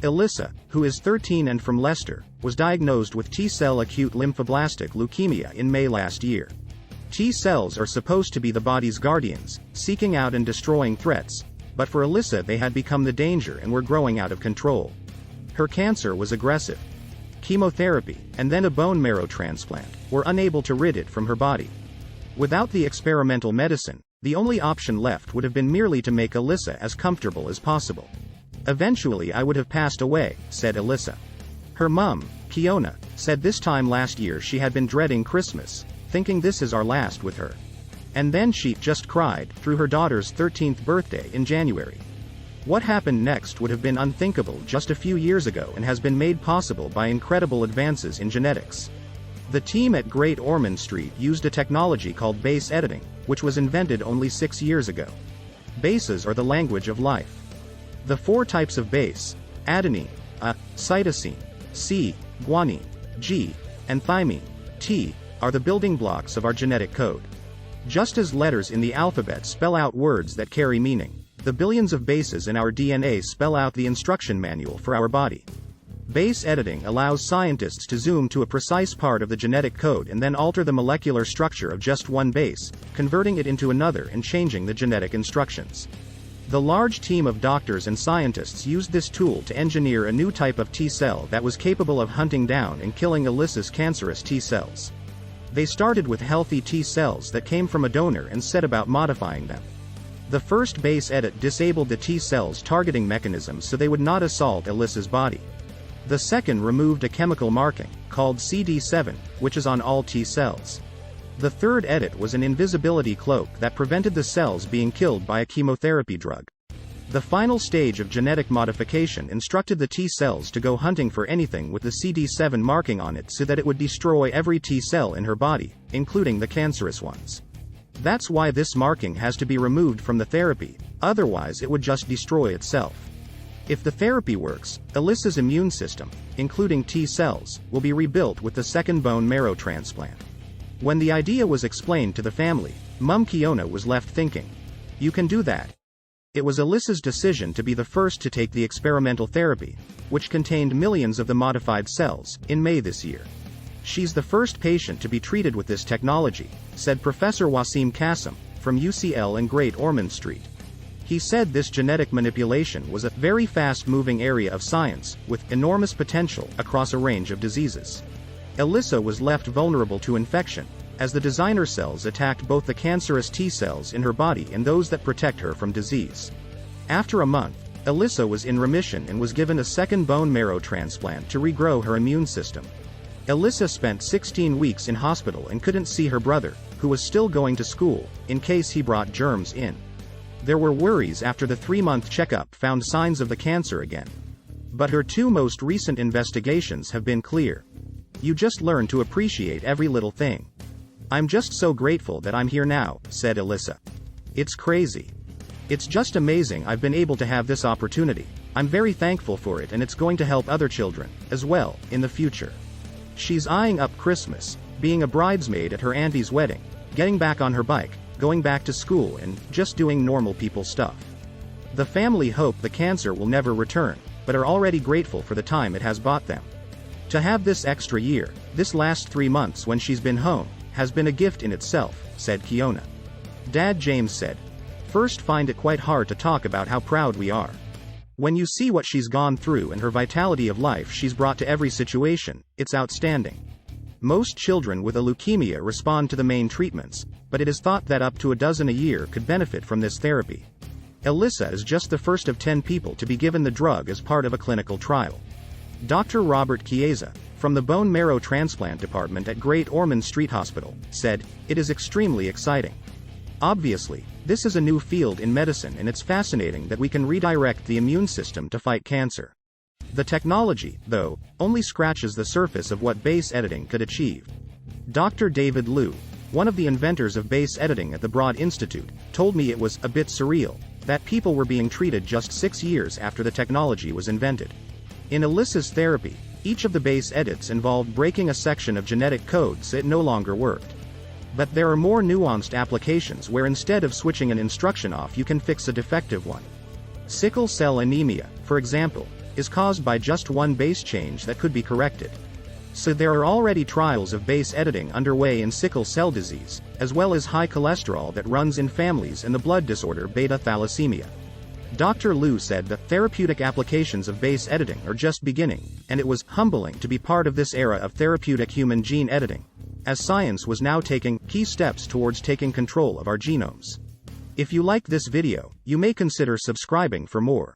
Alyssa, who is 13 and from Leicester, was diagnosed with T-cell acute lymphoblastic leukemia in May last year. T-cells are supposed to be the body's guardians, seeking out and destroying threats, but for Alyssa they had become the danger and were growing out of control. Her cancer was aggressive. Chemotherapy, and then a bone marrow transplant, were unable to rid it from her body. Without the experimental medicine, the only option left would have been merely to make Alyssa as comfortable as possible. Eventually I would have passed away, said Alyssa. Her mum, Kiona, said this time last year she had been dreading Christmas, thinking this is our last with her. And then she just cried through her daughter's 13th birthday in January. What happened next would have been unthinkable just a few years ago and has been made possible by incredible advances in genetics. The team at Great Ormond Street used a technology called base editing, which was invented only 6 years ago. Bases are the language of life. The 4 types of base, adenine, A, cytosine, C, guanine, G, and thymine, T, are the building blocks of our genetic code. Just as letters in the alphabet spell out words that carry meaning, the billions of bases in our DNA spell out the instruction manual for our body. Base editing allows scientists to zoom to a precise part of the genetic code and then alter the molecular structure of just one base, converting it into another and changing the genetic instructions. The large team of doctors and scientists used this tool to engineer a new type of T-cell that was capable of hunting down and killing Alyssa's cancerous T-cells. They started with healthy T-cells that came from a donor and set about modifying them. The first base edit disabled the T-cells' targeting mechanism so they would not assault Alyssa's body. The second removed a chemical marking, called CD7, which is on all T-cells. The third edit was an invisibility cloak that prevented the cells being killed by a chemotherapy drug. The final stage of genetic modification instructed the T-cells to go hunting for anything with the CD7 marking on it so that it would destroy every T-cell in her body, including the cancerous ones. That's why this marking has to be removed from the therapy, otherwise it would just destroy itself. If the therapy works, Alyssa's immune system, including T-cells, will be rebuilt with the second bone marrow transplant. When the idea was explained to the family, Mum Kiona was left thinking, "You can do that." It was Alyssa's decision to be the first to take the experimental therapy, which contained millions of the modified cells, in May this year. She's the first patient to be treated with this technology, said Professor Wasim Qasim, from UCL and Great Ormond Street. He said this genetic manipulation was a very fast-moving area of science, with enormous potential across a range of diseases. Alyssa was left vulnerable to infection, as the designer cells attacked both the cancerous T-cells in her body and those that protect her from disease. After a month, Alyssa was in remission and was given a second bone marrow transplant to regrow her immune system. Alyssa spent 16 weeks in hospital and couldn't see her brother, who was still going to school, in case he brought germs in. There were worries after the 3-month checkup found signs of the cancer again. But her 2 most recent investigations have been clear. You just learn to appreciate every little thing. I'm just so grateful that I'm here now, said Alyssa. It's crazy. It's just amazing I've been able to have this opportunity. I'm very thankful for it and it's going to help other children, as well, in the future. She's eyeing up Christmas, being a bridesmaid at her auntie's wedding, getting back on her bike, going back to school and just doing normal people stuff. The family hope the cancer will never return, but are already grateful for the time it has bought them. To have this extra year, this last 3 months when she's been home, has been a gift in itself, said Kiona. Dad James said, "First find it quite hard to talk about how proud we are. When you see what she's gone through and her vitality of life she's brought to every situation, it's outstanding. Most children with a leukemia respond to the main treatments, but it is thought that up to a dozen a year could benefit from this therapy. Alyssa is just the first of 10 people to be given the drug as part of a clinical trial." Dr. Robert Chiesa, from the bone marrow transplant department at Great Ormond Street Hospital, said, "It is extremely exciting. Obviously, this is a new field in medicine and it's fascinating that we can redirect the immune system to fight cancer. The technology, though, only scratches the surface of what base editing could achieve." Dr. David Liu, one of the inventors of base editing at the Broad Institute, told me it was a bit surreal that people were being treated just 6 years after the technology was invented. In Alyssa's therapy, each of the base edits involved breaking a section of genetic code so it no longer worked. But there are more nuanced applications where instead of switching an instruction off you can fix a defective one. Sickle cell anemia, for example, is caused by just one base change that could be corrected. So there are already trials of base editing underway in sickle cell disease, as well as high cholesterol that runs in families and the blood disorder beta thalassemia. Dr. Liu said the therapeutic applications of base editing are just beginning, and it was humbling to be part of this era of therapeutic human gene editing, as science was now taking key steps towards taking control of our genomes. If you liked this video, you may consider subscribing for more.